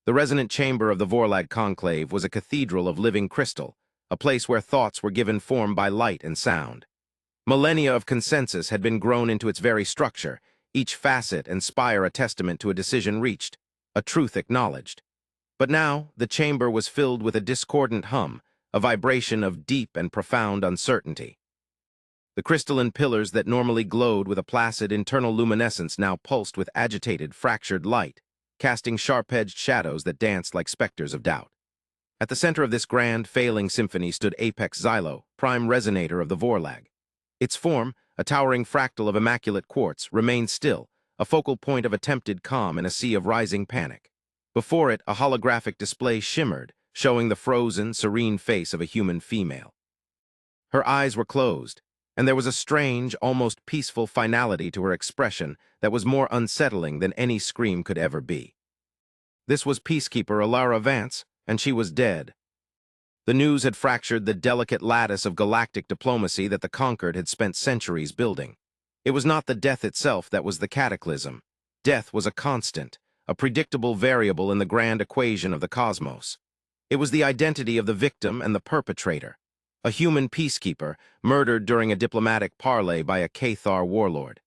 The resonant chamber of the Vorlag conclave was a cathedral of living crystal, a place where thoughts were given form by light and sound. Millennia of consensus had been grown into its very structure, each facet and spire a testament to a decision reached, a truth acknowledged. But now, the chamber was filled with a discordant hum, a vibration of deep and profound uncertainty. The crystalline pillars that normally glowed with a placid internal luminescence now pulsed with agitated, fractured light, casting sharp-edged shadows that danced like specters of doubt. At the center of this grand, failing symphony stood Apex Xylo, prime resonator of the Vorlag. Its form, a towering fractal of immaculate quartz, remained still, a focal point of attempted calm in a sea of rising panic. Before it, a holographic display shimmered, showing the frozen, serene face of a human female. Her eyes were closed, and there was a strange, almost peaceful finality to her expression that was more unsettling than any scream could ever be. This was peacekeeper Alara Vance, and she was dead. The news had fractured the delicate lattice of galactic diplomacy that the conquered had spent centuries building. It was not the death itself that was the cataclysm. Death was a constant, a predictable variable in the grand equation of the cosmos. It was the identity of the victim and the perpetrator. A human peacekeeper, murdered during a diplomatic parley by a Cathar warlord.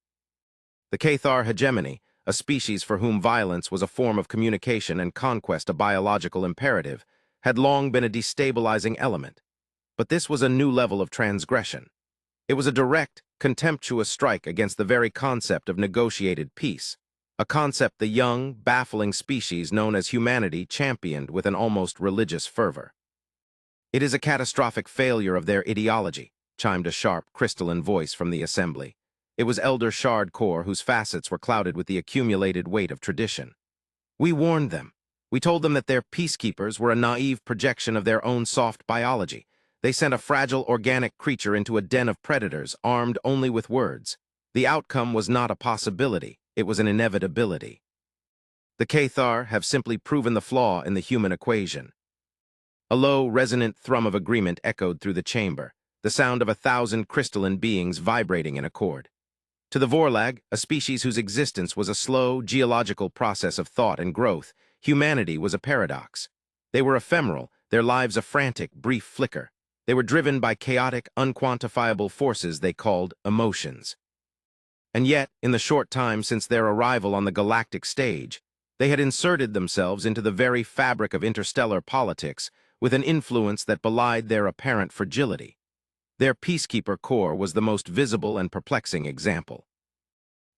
The Cathar hegemony, a species for whom violence was a form of communication and conquest a biological imperative, had long been a destabilizing element. But this was a new level of transgression. It was a direct, contemptuous strike against the very concept of negotiated peace, a concept the young, baffling species known as humanity championed with an almost religious fervor. "It is a catastrophic failure of their ideology," chimed a sharp, crystalline voice from the assembly. It was Elder Shardcore, whose facets were clouded with the accumulated weight of tradition. "We warned them. We told them that their peacekeepers were a naive projection of their own soft biology. They sent a fragile organic creature into a den of predators, armed only with words. The outcome was not a possibility, it was an inevitability. The Cathar have simply proven the flaw in the human equation." A low, resonant thrum of agreement echoed through the chamber, the sound of 1,000 crystalline beings vibrating in accord. To the Vorlag, a species whose existence was a slow, geological process of thought and growth, humanity was a paradox. They were ephemeral, their lives a frantic, brief flicker. They were driven by chaotic, unquantifiable forces they called emotions. And yet, in the short time since their arrival on the galactic stage, they had inserted themselves into the very fabric of interstellar politics, with an influence that belied their apparent fragility. Their peacekeeper corps was the most visible and perplexing example.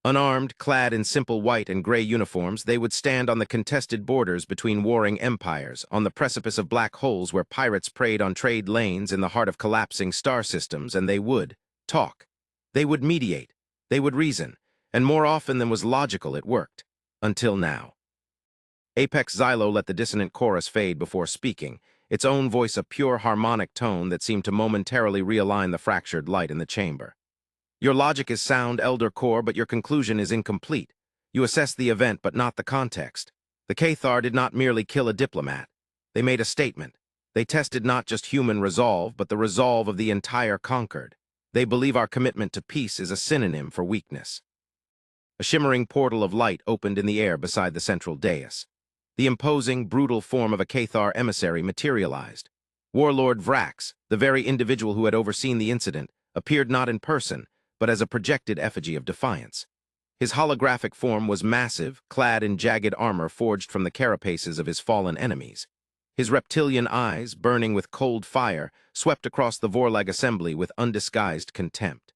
Unarmed, clad in simple white and gray uniforms, they would stand on the contested borders between warring empires, on the precipice of black holes where pirates preyed on trade lanes in the heart of collapsing star systems, and they would talk. They would mediate. They would reason. And more often than was logical, it worked. Until now. Apex Xylo let the dissonant chorus fade before speaking, its own voice a pure harmonic tone that seemed to momentarily realign the fractured light in the chamber. "Your logic is sound, Elder Core, but your conclusion is incomplete. You assess the event, but not the context. The Cathar did not merely kill a diplomat. They made a statement. They tested not just human resolve, but the resolve of the entire conquered. They believe our commitment to peace is a synonym for weakness." A shimmering portal of light opened in the air beside the central dais. The imposing, brutal form of a Cathar emissary materialized. Warlord Vrax, the very individual who had overseen the incident, appeared not in person, but as a projected effigy of defiance. His holographic form was massive, clad in jagged armor forged from the carapaces of his fallen enemies. His reptilian eyes, burning with cold fire, swept across the Vorlag assembly with undisguised contempt.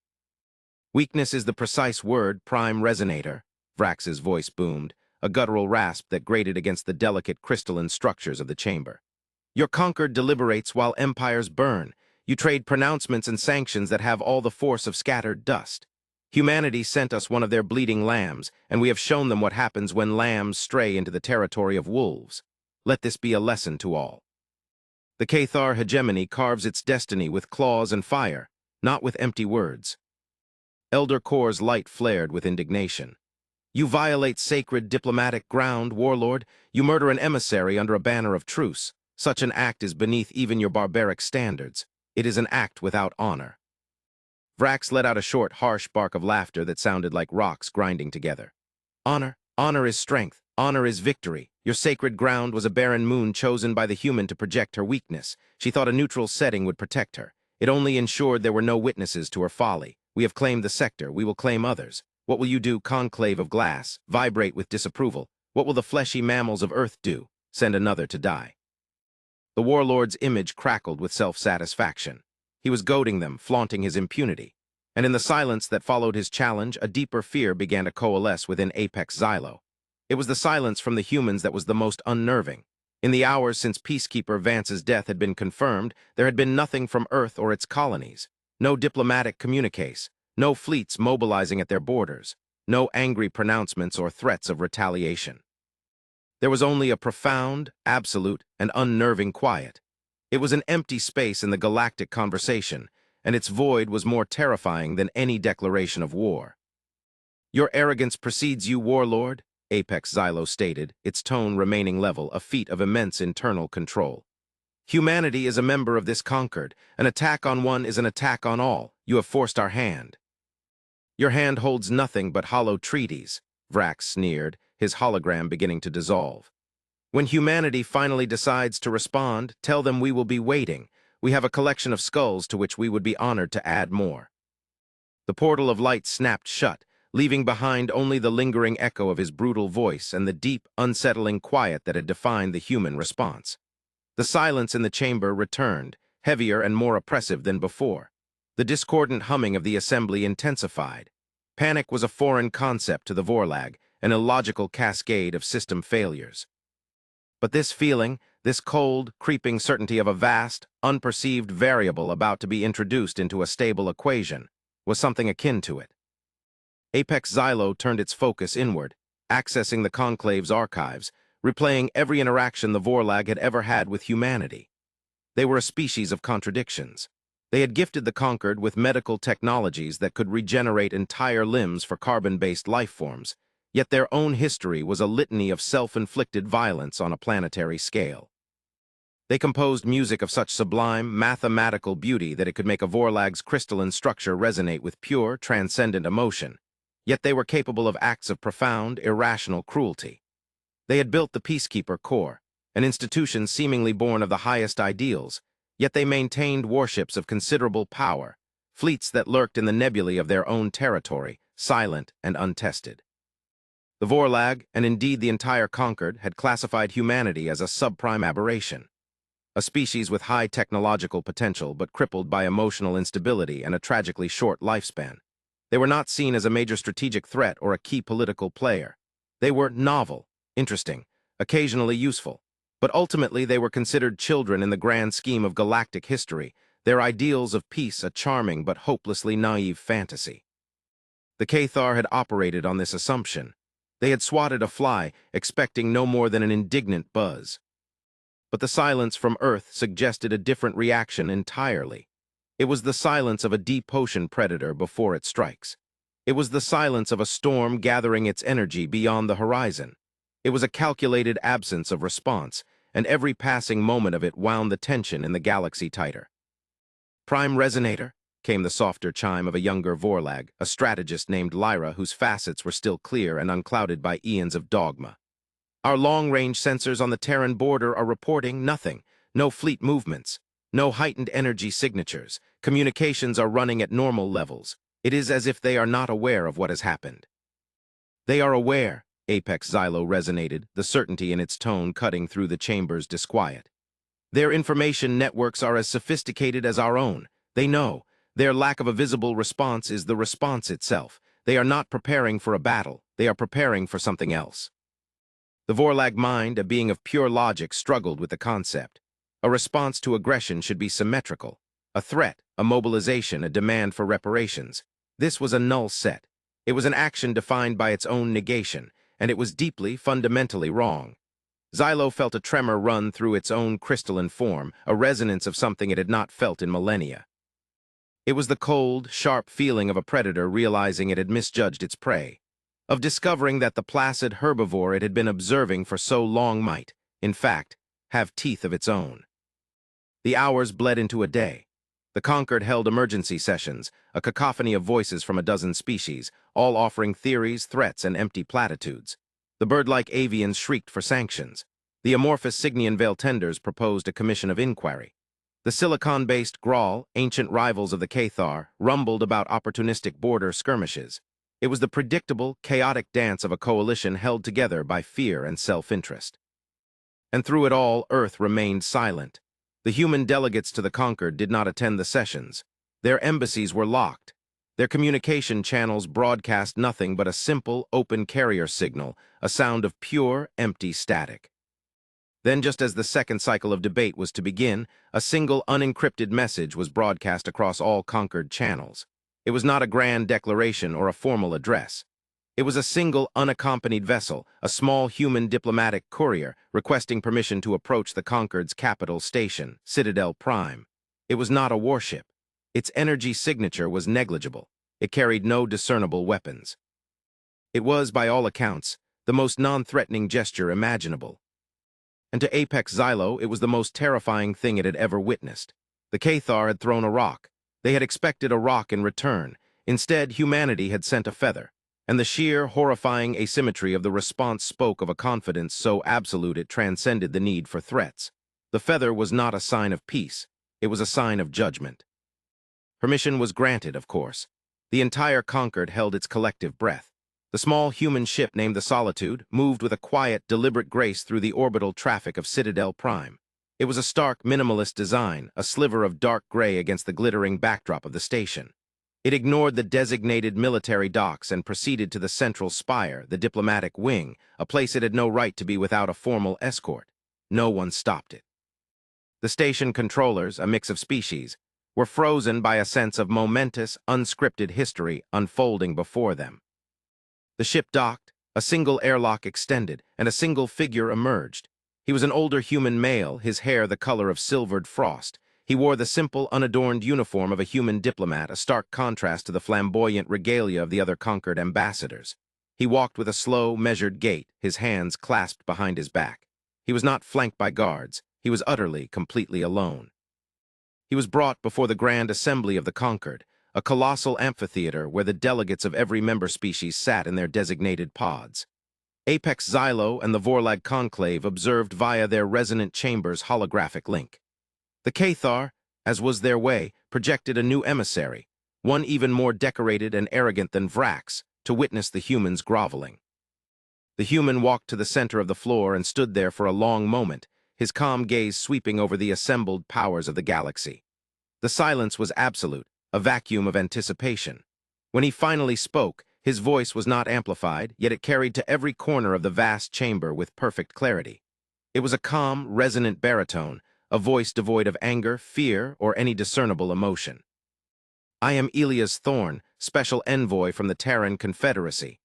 "Weakness is the precise word, Prime Resonator," Vrax's voice boomed, a guttural rasp that grated against the delicate crystalline structures of the chamber. "Your conquered deliberates while empires burn. You trade pronouncements and sanctions that have all the force of scattered dust. Humanity sent us one of their bleeding lambs, and we have shown them what happens when lambs stray into the territory of wolves. Let this be a lesson to all. The Cathar hegemony carves its destiny with claws and fire, not with empty words." Elder Core's light flared with indignation. "You violate sacred diplomatic ground, warlord. You murder an emissary under a banner of truce. Such an act is beneath even your barbaric standards. It is an act without honor." Vrax let out a short, harsh bark of laughter that sounded like rocks grinding together. "Honor? Honor is strength. Honor is victory. Your sacred ground was a barren moon chosen by the human to project her weakness. She thought a neutral setting would protect her. It only ensured there were no witnesses to her folly. We have claimed the sector. We will claim others. What will you do, conclave of glass? Vibrate with disapproval. What will the fleshy mammals of Earth do? Send another to die. The warlord's image crackled with self-satisfaction. He was goading them, flaunting his impunity. And in the silence that followed his challenge, a deeper fear began to coalesce within Apex Xylo. It was the silence from the humans that was the most unnerving. In the hours since Peacekeeper Vance's death had been confirmed, there had been nothing from Earth or its colonies. No diplomatic communiques, no fleets mobilizing at their borders, no angry pronouncements or threats of retaliation. There was only a profound, absolute, and unnerving quiet. It was an empty space in the galactic conversation, and its void was more terrifying than any declaration of war. "Your arrogance precedes you, warlord," Apex Xylo stated, its tone remaining level, a feat of immense internal control. "Humanity is a member of this conquered. An attack on one is an attack on all. You have forced our hand." "Your hand holds nothing but hollow treaties," Vrax sneered, his hologram beginning to dissolve. "When humanity finally decides to respond, tell them we will be waiting. We have a collection of skulls to which we would be honored to add more." The portal of light snapped shut, leaving behind only the lingering echo of his brutal voice and the deep, unsettling quiet that had defined the human response. The silence in the chamber returned, heavier and more oppressive than before. The discordant humming of the assembly intensified. Panic was a foreign concept to the Vorlag, an illogical cascade of system failures. But this feeling, this cold, creeping certainty of a vast, unperceived variable about to be introduced into a stable equation, was something akin to it. Apex Xylo turned its focus inward, accessing the Conclave's archives, replaying every interaction the Vorlag had ever had with humanity. They were a species of contradictions. They had gifted the Conquered with medical technologies that could regenerate entire limbs for carbon-based life forms, yet their own history was a litany of self-inflicted violence on a planetary scale. They composed music of such sublime, mathematical beauty that it could make a Vorlag's crystalline structure resonate with pure, transcendent emotion, yet they were capable of acts of profound, irrational cruelty. They had built the Peacekeeper Corps, an institution seemingly born of the highest ideals, yet they maintained warships of considerable power, fleets that lurked in the nebulae of their own territory, silent and untested. The Vorlag, and indeed the entire Conquered, had classified humanity as a subprime aberration, a species with high technological potential but crippled by emotional instability and a tragically short lifespan. They were not seen as a major strategic threat or a key political player. They were novel, interesting, occasionally useful, but ultimately they were considered children in the grand scheme of galactic history, their ideals of peace a charming but hopelessly naive fantasy. The Cathar had operated on this assumption. They had swatted a fly, expecting no more than an indignant buzz. But the silence from Earth suggested a different reaction entirely. It was the silence of a deep ocean predator before it strikes. It was the silence of a storm gathering its energy beyond the horizon. It was a calculated absence of response, and every passing moment of it wound the tension in the galaxy tighter. "Prime Resonator," came the softer chime of a younger Vorlag, a strategist named Lyra whose facets were still clear and unclouded by eons of dogma. "Our long-range sensors on the Terran border are reporting nothing, no fleet movements, no heightened energy signatures. Communications are running at normal levels. It is as if they are not aware of what has happened." "They are aware," Apex Xylo resonated, the certainty in its tone cutting through the chamber's disquiet. "Their information networks are as sophisticated as our own. They know. Their lack of a visible response is the response itself. They are not preparing for a battle. They are preparing for something else." The Vorlag mind, a being of pure logic, struggled with the concept. A response to aggression should be symmetrical. A threat, a mobilization, a demand for reparations. This was a null set. It was an action defined by its own negation, and it was deeply, fundamentally wrong. Xylo felt a tremor run through its own crystalline form, a resonance of something it had not felt in millennia. It was the cold, sharp feeling of a predator realizing it had misjudged its prey, of discovering that the placid herbivore it had been observing for so long might, in fact, have teeth of its own. The hours bled into a day. The Conquered held emergency sessions, a cacophony of voices from a dozen species, all offering theories, threats, and empty platitudes. The bird-like avians shrieked for sanctions. The amorphous Cygnian Veiltenders proposed a commission of inquiry. The silicon-based Grawl, ancient rivals of the Cathar, rumbled about opportunistic border skirmishes. It was the predictable, chaotic dance of a coalition held together by fear and self-interest. And through it all, Earth remained silent. The human delegates to the conquered did not attend the sessions. Their embassies were locked. Their communication channels broadcast nothing but a simple, open carrier signal, a sound of pure, empty static. Then, just as the second cycle of debate was to begin, a single unencrypted message was broadcast across all conquered channels. It was not a grand declaration or a formal address. It was a single unaccompanied vessel, a small human diplomatic courier, requesting permission to approach the conquered's capital station, Citadel Prime. It was not a warship. Its energy signature was negligible. It carried no discernible weapons. It was, by all accounts, the most non-threatening gesture imaginable. And to Apex Xylo, it was the most terrifying thing it had ever witnessed. The Cathar had thrown a rock. They had expected a rock in return. Instead, humanity had sent a feather. And the sheer, horrifying asymmetry of the response spoke of a confidence so absolute it transcended the need for threats. The feather was not a sign of peace. It was a sign of judgment. Permission was granted, of course. The entire conquered held its collective breath. The small human ship named the Solitude moved with a quiet, deliberate grace through the orbital traffic of Citadel Prime. It was a stark, minimalist design, a sliver of dark gray against the glittering backdrop of the station. It ignored the designated military docks and proceeded to the central spire, the diplomatic wing, a place it had no right to be without a formal escort. No one stopped it. The station controllers, a mix of species, were frozen by a sense of momentous, unscripted history unfolding before them. The ship docked, a single airlock extended, and a single figure emerged. He was an older human male, his hair the color of silvered frost. He wore the simple, unadorned uniform of a human diplomat, a stark contrast to the flamboyant regalia of the other conquered ambassadors. He walked with a slow, measured gait, his hands clasped behind his back. He was not flanked by guards. He was utterly, completely alone. He was brought before the Grand Assembly of the Conquered, a colossal amphitheater where the delegates of every member species sat in their designated pods. Apex Xylo and the Vorlag Conclave observed via their resonant chambers holographic link. The Cathar, as was their way, projected a new emissary, one even more decorated and arrogant than Vrax, to witness the humans groveling. The human walked to the center of the floor and stood there for a long moment, his calm gaze sweeping over the assembled powers of the galaxy. The silence was absolute, a vacuum of anticipation. When he finally spoke, his voice was not amplified, yet it carried to every corner of the vast chamber with perfect clarity. It was a calm, resonant baritone, a voice devoid of anger, fear, or any discernible emotion. "I am Elias Thorn, special envoy from the Terran Confederacy.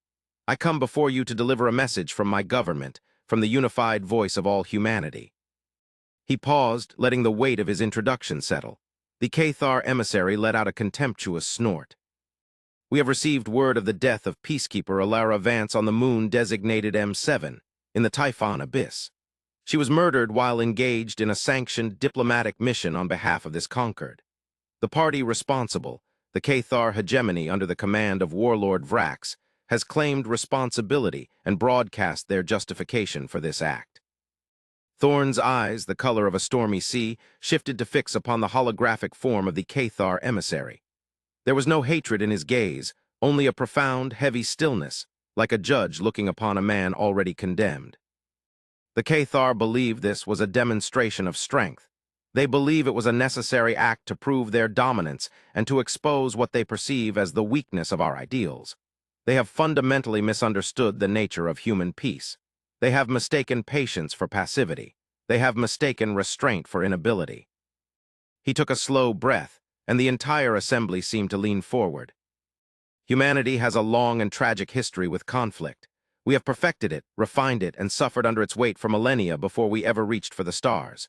I come before you to deliver a message from my government, from the unified voice of all humanity." He paused, letting the weight of his introduction settle. The Cathar emissary let out a contemptuous snort. "We have received word of the death of peacekeeper Alara Vance on the moon designated M7, in the Typhon Abyss. She was murdered while engaged in a sanctioned diplomatic mission on behalf of this conquered. The party responsible, the Cathar hegemony under the command of Warlord Vrax, has claimed responsibility and broadcast their justification for this act." Thorn's eyes, the color of a stormy sea, shifted to fix upon the holographic form of the Cathar emissary. There was no hatred in his gaze, only a profound, heavy stillness, like a judge looking upon a man already condemned. The Cathar believed this was a demonstration of strength. They believe it was a necessary act to prove their dominance and to expose what they perceive as the weakness of our ideals. They have fundamentally misunderstood the nature of human peace. They have mistaken patience for passivity. They have mistaken restraint for inability. He took a slow breath, and the entire assembly seemed to lean forward. "Humanity has a long and tragic history with conflict. We have perfected it, refined it, and suffered under its weight for millennia before we ever reached for the stars.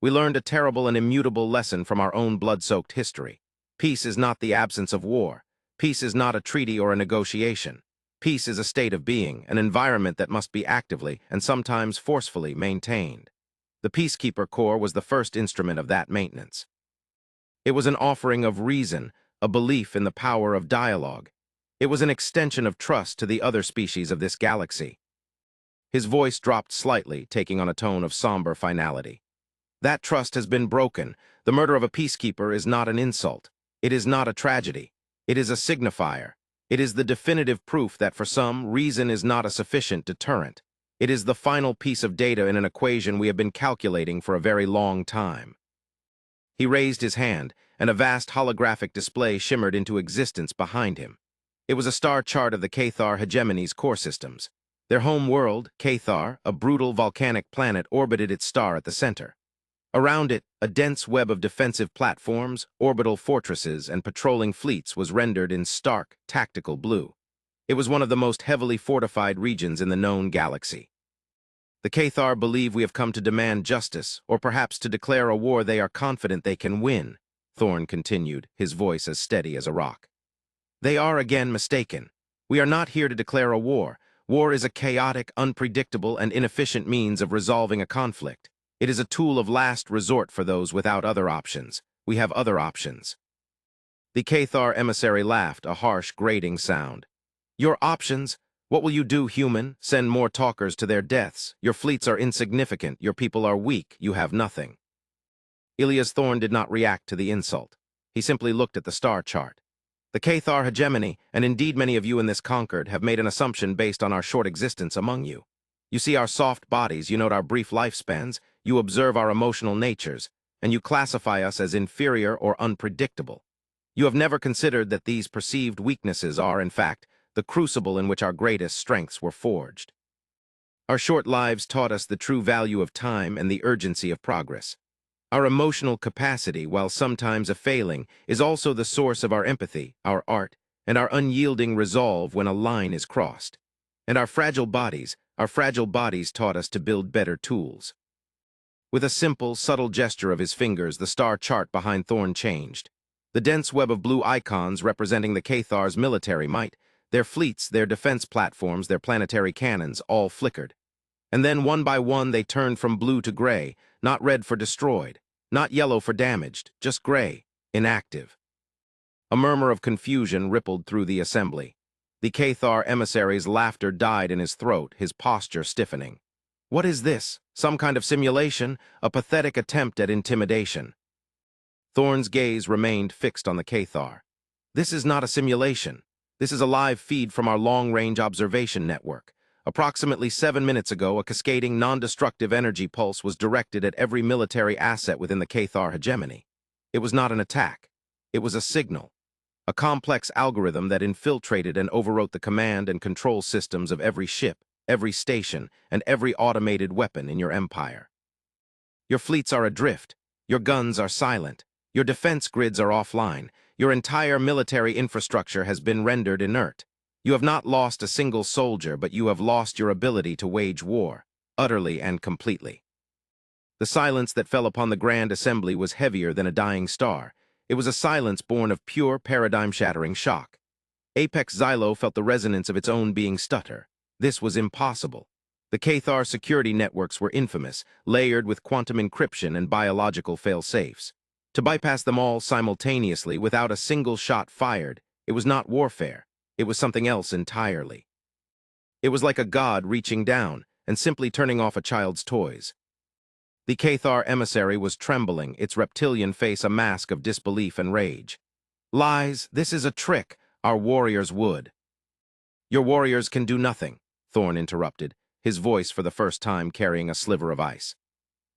We learned a terrible and immutable lesson from our own blood-soaked history. Peace is not the absence of war. Peace is not a treaty or a negotiation. Peace is a state of being, an environment that must be actively and sometimes forcefully maintained. The Peacekeeper Corps was the first instrument of that maintenance. It was an offering of reason, a belief in the power of dialogue. It was an extension of trust to the other species of this galaxy. His voice dropped slightly, taking on a tone of somber finality. That trust has been broken. The murder of a peacekeeper is not an insult. It is not a tragedy. It is a signifier. It is the definitive proof that for some, reason is not a sufficient deterrent. It is the final piece of data in an equation we have been calculating for a very long time. He raised his hand, and a vast holographic display shimmered into existence behind him. It was a star chart of the Cathar hegemony's core systems. Their home world, Cathar, a brutal volcanic planet, orbited its star at the center. Around it, a dense web of defensive platforms, orbital fortresses, and patrolling fleets was rendered in stark, tactical blue. It was one of the most heavily fortified regions in the known galaxy. The Cathar believe we have come to demand justice, or perhaps to declare a war they are confident they can win, Thorne continued, his voice as steady as a rock. They are again mistaken. We are not here to declare a war. War is a chaotic, unpredictable, and inefficient means of resolving a conflict. It is a tool of last resort for those without other options. We have other options. The Cathar emissary laughed, a harsh, grating sound. Your options? What will you do, human? Send more talkers to their deaths. Your fleets are insignificant. Your people are weak. You have nothing. Ilias Thorne did not react to the insult. He simply looked at the star chart. The Cathar hegemony, and indeed many of you in this Concord, have made an assumption based on our short existence among you. You see our soft bodies, you note our brief lifespans, you observe our emotional natures, and you classify us as inferior or unpredictable. You have never considered that these perceived weaknesses are, in fact, the crucible in which our greatest strengths were forged. Our short lives taught us the true value of time and the urgency of progress. Our emotional capacity, while sometimes a failing, is also the source of our empathy, our art, and our unyielding resolve when a line is crossed. And our fragile bodies taught us to build better tools. With a simple, subtle gesture of his fingers, the star chart behind Thorne changed. The dense web of blue icons representing the Cathar's military might, their fleets, their defense platforms, their planetary cannons, all flickered. And then one by one they turned from blue to gray, not red for destroyed, not yellow for damaged, just gray, inactive. A murmur of confusion rippled through the assembly. The Cathar emissary's laughter died in his throat, his posture stiffening. What is this? Some kind of simulation? A pathetic attempt at intimidation? Thorne's gaze remained fixed on the Cathar. This is not a simulation. This is a live feed from our long-range observation network. Approximately 7 minutes ago, a cascading, non-destructive energy pulse was directed at every military asset within the Cathar hegemony. It was not an attack. It was a signal. A complex algorithm that infiltrated and overwrote the command and control systems of every ship, every station, and every automated weapon in your empire. Your fleets are adrift. Your guns are silent. Your defense grids are offline. Your entire military infrastructure has been rendered inert. You have not lost a single soldier, but you have lost your ability to wage war, utterly and completely. The silence that fell upon the Grand Assembly was heavier than a dying star. It was a silence born of pure, paradigm-shattering shock. Apex Xylo felt the resonance of its own being stutter. This was impossible. The Cathar security networks were infamous, layered with quantum encryption and biological fail-safes. To bypass them all simultaneously without a single shot fired, it was not warfare. It was something else entirely. It was like a god reaching down and simply turning off a child's toys. The Cathar emissary was trembling, its reptilian face a mask of disbelief and rage. Lies, this is a trick. Our warriors would. Your warriors can do nothing, Thorne interrupted, his voice for the first time carrying a sliver of ice.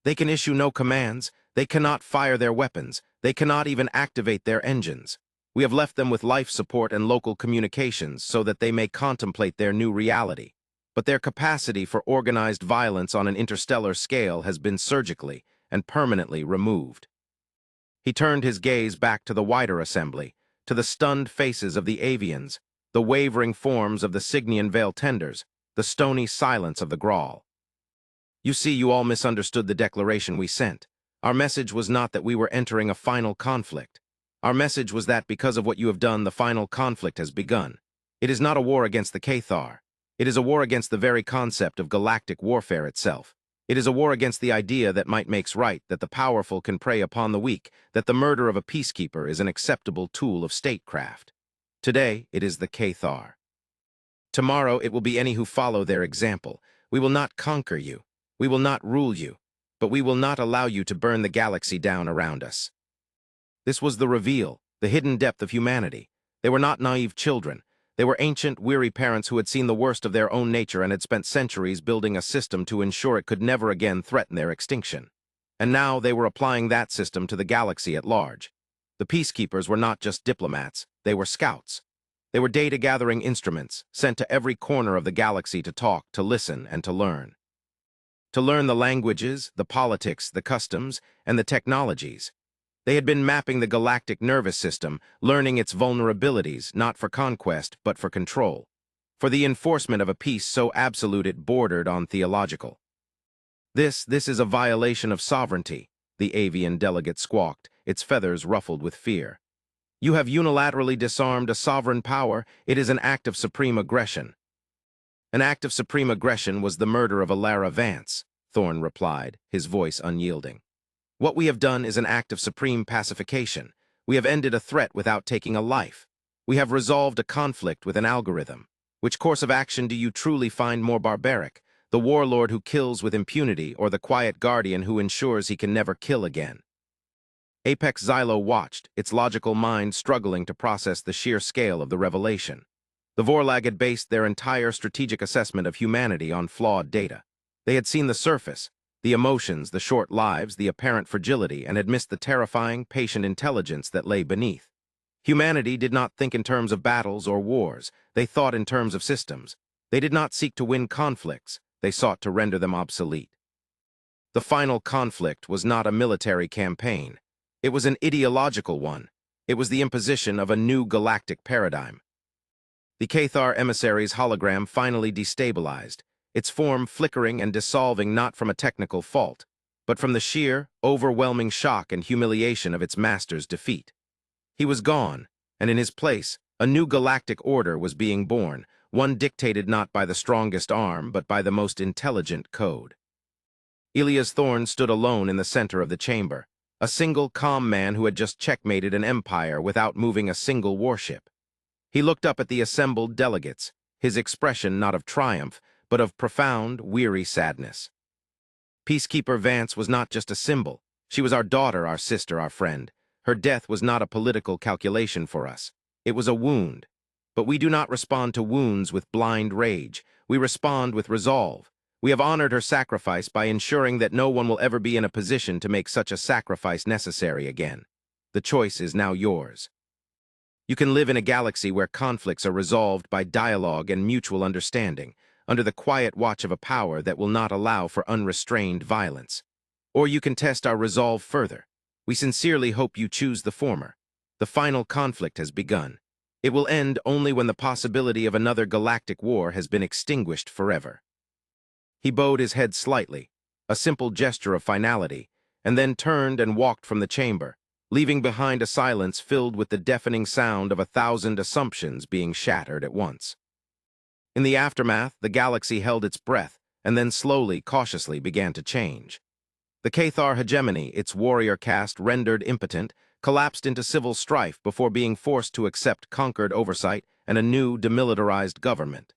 They can issue no commands. They cannot fire their weapons. They cannot even activate their engines. We have left them with life support and local communications so that they may contemplate their new reality. But their capacity for organized violence on an interstellar scale has been surgically and permanently removed. He turned his gaze back to the wider assembly, to the stunned faces of the avians, the wavering forms of the Signian Veil tenders, the stony silence of the Grawl. You see, you all misunderstood the declaration we sent. Our message was not that we were entering a final conflict. Our message was that because of what you have done, the final conflict has begun. It is not a war against the Cathar. It is a war against the very concept of galactic warfare itself. It is a war against the idea that might makes right, that the powerful can prey upon the weak, that the murder of a peacekeeper is an acceptable tool of statecraft. Today, it is the Cathar. Tomorrow, it will be any who follow their example. We will not conquer you. We will not rule you. But we will not allow you to burn the galaxy down around us. This was the reveal, the hidden depth of humanity. They were not naive children. They were ancient, weary parents who had seen the worst of their own nature and had spent centuries building a system to ensure it could never again threaten their extinction. And now they were applying that system to the galaxy at large. The peacekeepers were not just diplomats, they were scouts. They were data-gathering instruments, sent to every corner of the galaxy to talk, to listen, and to learn. To learn the languages, the politics, the customs, and the technologies. They had been mapping the galactic nervous system, learning its vulnerabilities, not for conquest, but for control. For the enforcement of a peace so absolute it bordered on theological. This is a violation of sovereignty, the avian delegate squawked, its feathers ruffled with fear. You have unilaterally disarmed a sovereign power. It is an act of supreme aggression. An act of supreme aggression was the murder of Alara Vance, Thorne replied, his voice unyielding. What we have done is an act of supreme pacification. We have ended a threat without taking a life. We have resolved a conflict with an algorithm. Which course of action do you truly find more barbaric? The warlord who kills with impunity, or the quiet guardian who ensures he can never kill again? Apex Xylo watched, its logical mind struggling to process the sheer scale of the revelation. The Vorlag had based their entire strategic assessment of humanity on flawed data. They had seen the surface, the emotions, the short lives, the apparent fragility, and had missed the terrifying, patient intelligence that lay beneath. Humanity did not think in terms of battles or wars. They thought in terms of systems. They did not seek to win conflicts. They sought to render them obsolete. The final conflict was not a military campaign. It was an ideological one. It was the imposition of a new galactic paradigm. The Cathar emissary's hologram finally destabilized, its form flickering and dissolving not from a technical fault, but from the sheer, overwhelming shock and humiliation of its master's defeat. He was gone, and in his place, a new galactic order was being born, one dictated not by the strongest arm, but by the most intelligent code. Elias Thorne stood alone in the center of the chamber, a single, calm man who had just checkmated an empire without moving a single warship. He looked up at the assembled delegates, his expression not of triumph, but of profound, weary sadness. Peacekeeper Vance was not just a symbol. She was our daughter, our sister, our friend. Her death was not a political calculation for us. It was a wound. But we do not respond to wounds with blind rage. We respond with resolve. We have honored her sacrifice by ensuring that no one will ever be in a position to make such a sacrifice necessary again. The choice is now yours. You can live in a galaxy where conflicts are resolved by dialogue and mutual understanding, under the quiet watch of a power that will not allow for unrestrained violence. Or you can test our resolve further. We sincerely hope you choose the former. The final conflict has begun. It will end only when the possibility of another galactic war has been extinguished forever. He bowed his head slightly, a simple gesture of finality, and then turned and walked from the chamber, leaving behind a silence filled with the deafening sound of 1,000 assumptions being shattered at once. In the aftermath, the galaxy held its breath, and then slowly, cautiously began to change. The Cathar hegemony, its warrior caste rendered impotent, collapsed into civil strife before being forced to accept conquered oversight and a new, demilitarized government.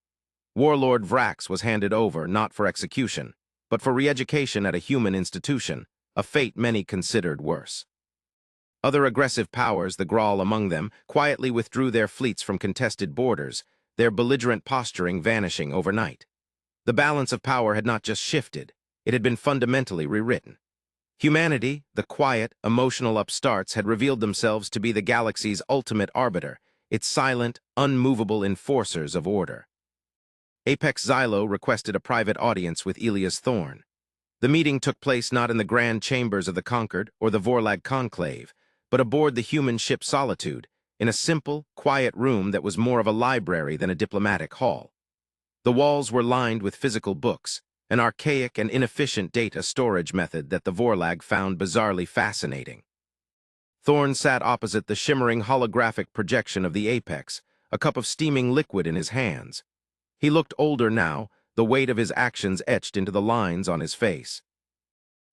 Warlord Vrax was handed over not for execution, but for re-education at a human institution, a fate many considered worse. Other aggressive powers, the Grawl among them, quietly withdrew their fleets from contested borders, their belligerent posturing vanishing overnight. The balance of power had not just shifted, it had been fundamentally rewritten. Humanity, the quiet, emotional upstarts, had revealed themselves to be the galaxy's ultimate arbiter, its silent, unmovable enforcers of order. Apex Xylo requested a private audience with Elias Thorne. The meeting took place not in the grand chambers of the Conquered or the Vorlag Conclave, but aboard the human ship Solitude, in a simple, quiet room that was more of a library than a diplomatic hall. The walls were lined with physical books, an archaic and inefficient data storage method that the Vorlag found bizarrely fascinating. Thorne sat opposite the shimmering holographic projection of the Apex, a cup of steaming liquid in his hands. He looked older now, the weight of his actions etched into the lines on his face.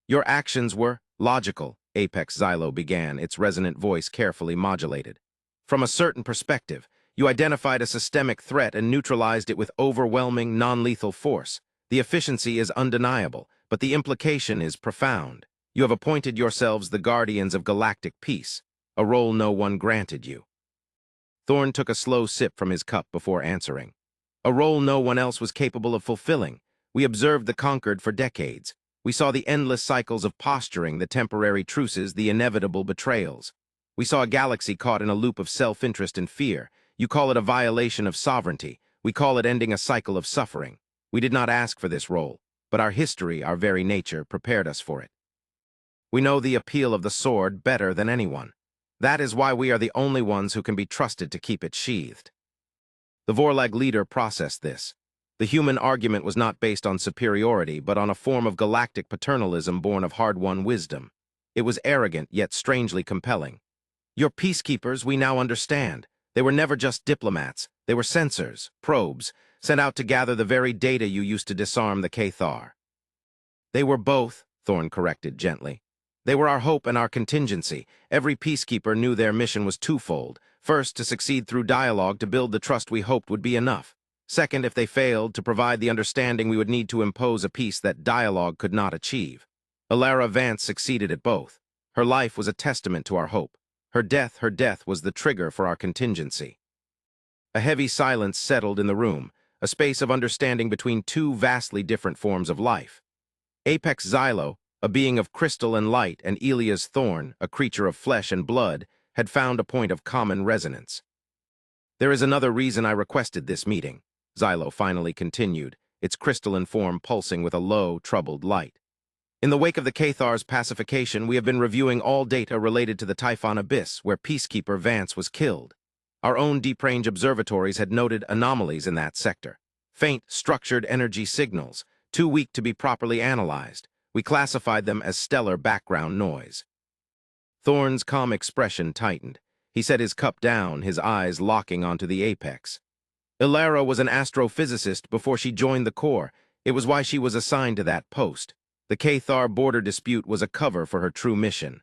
Your actions were logical, Apex Xylo began, its resonant voice carefully modulated. From a certain perspective, you identified a systemic threat and neutralized it with overwhelming, non-lethal force. The efficiency is undeniable, but the implication is profound. You have appointed yourselves the guardians of galactic peace, a role no one granted you. Thorn took a slow sip from his cup before answering. A role no one else was capable of fulfilling. We observed the conquered for decades. We saw the endless cycles of posturing, the temporary truces, the inevitable betrayals. We saw a galaxy caught in a loop of self-interest and fear. You call it a violation of sovereignty. We call it ending a cycle of suffering. We did not ask for this role, but our history, our very nature, prepared us for it. We know the appeal of the sword better than anyone. That is why we are the only ones who can be trusted to keep it sheathed. The Vorlag leader processed this. The human argument was not based on superiority, but on a form of galactic paternalism born of hard-won wisdom. It was arrogant, yet strangely compelling. Your peacekeepers, we now understand. They were never just diplomats. They were sensors, probes, sent out to gather the very data you used to disarm the Cathar. They were both, Thorn corrected gently. They were our hope and our contingency. Every peacekeeper knew their mission was twofold. First, to succeed through dialogue to build the trust we hoped would be enough. Second, if they failed, to provide the understanding we would need to impose a peace that dialogue could not achieve. Alara Vance succeeded at both. Her life was a testament to our hope. Her death was the trigger for our contingency. A heavy silence settled in the room, a space of understanding between two vastly different forms of life. Apex Xylo, a being of crystal and light, and Elias Thorn, a creature of flesh and blood, had found a point of common resonance. There is another reason I requested this meeting, Xylo finally continued, its crystalline form pulsing with a low, troubled light. In the wake of the Cathar's pacification, we have been reviewing all data related to the Typhon Abyss, where Peacekeeper Vance was killed. Our own deep-range observatories had noted anomalies in that sector. Faint, structured energy signals, too weak to be properly analyzed. We classified them as stellar background noise. Thorn's calm expression tightened. He set his cup down, his eyes locking onto the apex. Ilara was an astrophysicist before she joined the Corps. It was why she was assigned to that post. The Cathar border dispute was a cover for her true mission.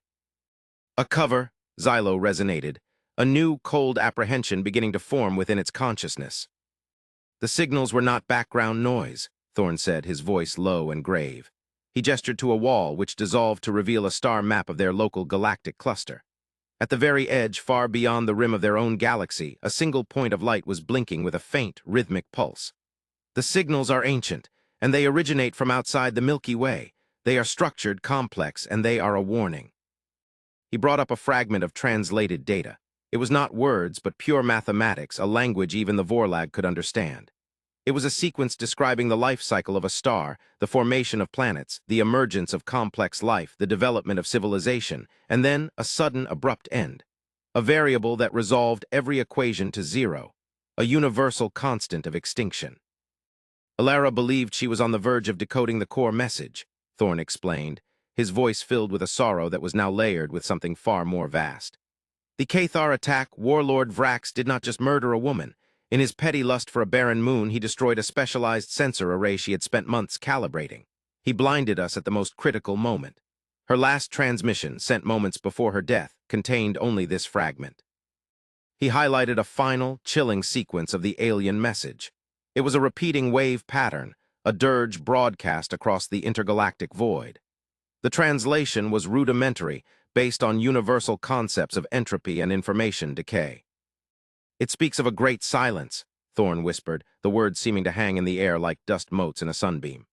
A cover, Xylo resonated, a new, cold apprehension beginning to form within its consciousness. The signals were not background noise, Thorn said, his voice low and grave. He gestured to a wall which dissolved to reveal a star map of their local galactic cluster. At the very edge, far beyond the rim of their own galaxy, a single point of light was blinking with a faint, rhythmic pulse. The signals are ancient, and they originate from outside the Milky Way. They are structured, complex, and they are a warning. He brought up a fragment of translated data. It was not words, but pure mathematics, a language even the Vorlag could understand. It was a sequence describing the life cycle of a star, the formation of planets, the emergence of complex life, the development of civilization, and then a sudden, abrupt end. A variable that resolved every equation to zero, a universal constant of extinction. Ilara believed she was on the verge of decoding the core message, Thorn explained, his voice filled with a sorrow that was now layered with something far more vast. The Cathar attack, Warlord Vrax did not just murder a woman. In his petty lust for a barren moon, he destroyed a specialized sensor array she had spent months calibrating. He blinded us at the most critical moment. Her last transmission, sent moments before her death, contained only this fragment. He highlighted a final, chilling sequence of the alien message. It was a repeating wave pattern, a dirge broadcast across the intergalactic void. The translation was rudimentary, based on universal concepts of entropy and information decay. It speaks of a great silence, Thorn whispered, the words seeming to hang in the air like dust motes in a sunbeam.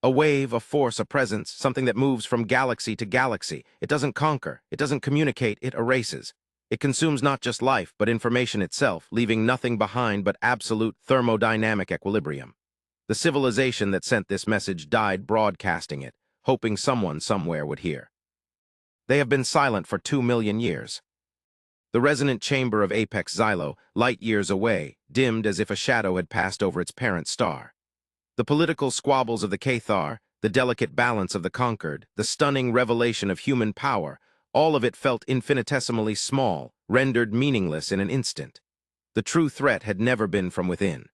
A wave, a force, a presence, something that moves from galaxy to galaxy. It doesn't conquer, it doesn't communicate, it erases. It consumes not just life, but information itself, leaving nothing behind but absolute thermodynamic equilibrium. The civilization that sent this message died broadcasting it, hoping someone somewhere would hear. They have been silent for 2 million years. The resonant chamber of Apex Xylo, light years away, dimmed as if a shadow had passed over its parent star. The political squabbles of the Cathar, the delicate balance of the conquered, the stunning revelation of human power, all of it felt infinitesimally small, rendered meaningless in an instant. The true threat had never been from within.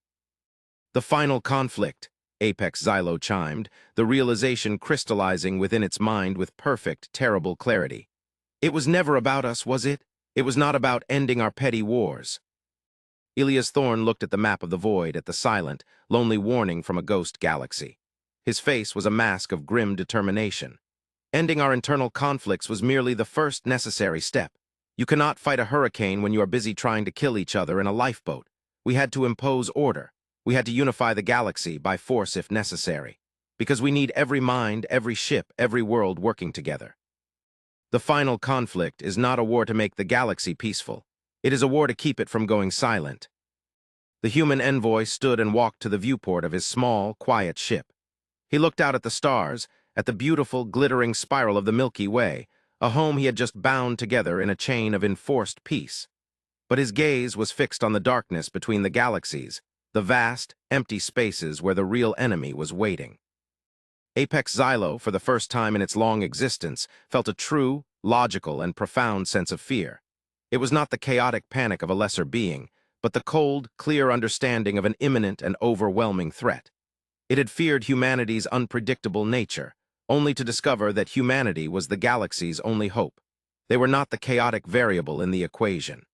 The final conflict, Apex Xylo chimed, the realization crystallizing within its mind with perfect, terrible clarity. It was never about us, was it? It was not about ending our petty wars. Elias Thorn looked at the map of the void, at the silent, lonely warning from a ghost galaxy. His face was a mask of grim determination. Ending our internal conflicts was merely the first necessary step. You cannot fight a hurricane when you are busy trying to kill each other in a lifeboat. We had to impose order. We had to unify the galaxy by force if necessary. Because we need every mind, every ship, every world working together. The final conflict is not a war to make the galaxy peaceful. It is a war to keep it from going silent. The human envoy stood and walked to the viewport of his small, quiet ship. He looked out at the stars, at the beautiful, glittering spiral of the Milky Way, a home he had just bound together in a chain of enforced peace. But his gaze was fixed on the darkness between the galaxies, the vast, empty spaces where the real enemy was waiting. Apex Xylo, for the first time in its long existence, felt a true, logical, and profound sense of fear. It was not the chaotic panic of a lesser being, but the cold, clear understanding of an imminent and overwhelming threat. It had feared humanity's unpredictable nature, only to discover that humanity was the galaxy's only hope. They were not the chaotic variable in the equation.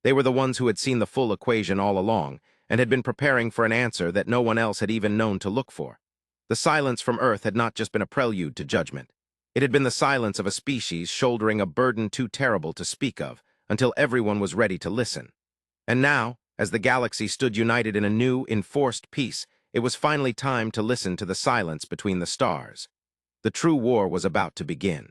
They were the ones who had seen the full equation all along, and had been preparing for an answer that no one else had even known to look for. The silence from Earth had not just been a prelude to judgment. It had been the silence of a species shouldering a burden too terrible to speak of, until everyone was ready to listen. And now, as the galaxy stood united in a new, enforced peace, it was finally time to listen to the silence between the stars. The true war was about to begin.